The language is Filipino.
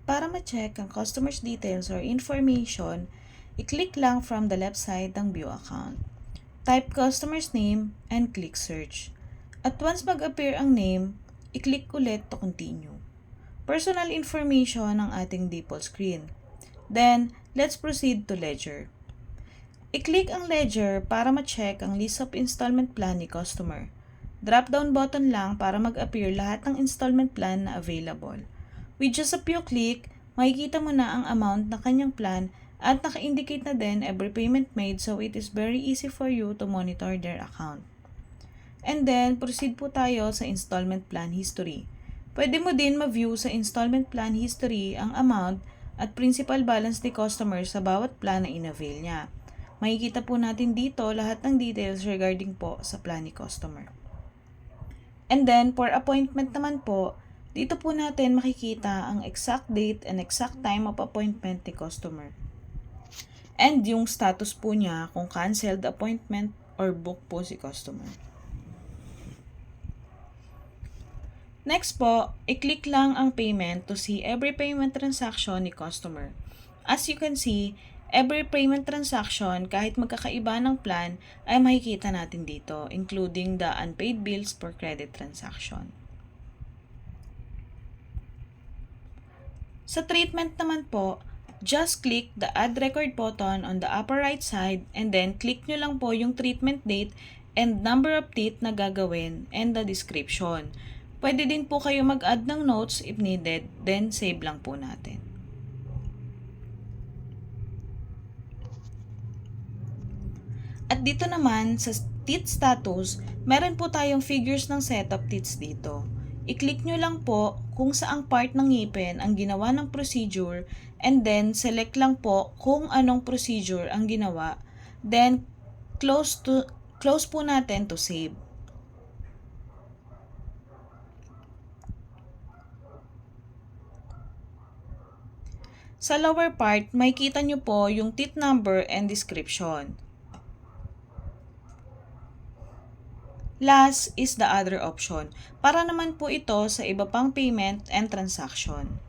para ma-check ang customer's details or information, i-click lang from the left side ng View Account. Type customer's name and click Search. At once mag-appear ang name, i-click ulit to continue. Personal information ang ating default screen. Then, let's proceed to Ledger. I-click ang Ledger para ma-check ang list of installment plan ni customer. Drop-down button lang para mag-appear lahat ng installment plan na available. With just a few click, makikita mo na ang amount na kanyang plan at naka-indicate na din every payment made, so it is very easy for you to monitor their account. And then, proceed po tayo sa installment plan history. Pwede mo din ma-view sa installment plan history ang amount at principal balance ni customer sa bawat plan na in-avail niya. Makikita po natin dito lahat ng details regarding po sa plan ni customer. And then, for appointment naman po, dito po natin makikita ang exact date and exact time of appointment ni customer. And yung status po niya kung canceled appointment or book po si customer. Next po, i-click lang ang payment to see every payment transaction ni customer. As you can see, every payment transaction kahit magkakaiba ng plan ay makikita natin dito, including the unpaid bills for credit transaction. Sa treatment naman po, just click the Add Record button on the upper right side and then click nyo lang po yung treatment date and number of teeth na gagawin and the description. Pwede din po kayo mag-add ng notes if needed, then save lang po natin. At dito naman sa teeth status, meron po tayong figures ng set of teeth dito. I-click nyo lang po kung saang part ng ngipin ang ginawa ng procedure and then select lang po kung anong procedure ang ginawa. Then close po natin to save. Sa lower part, makikita nyo po yung teeth number and description. Last is the other option. Para naman po ito sa iba pang payment and transaction.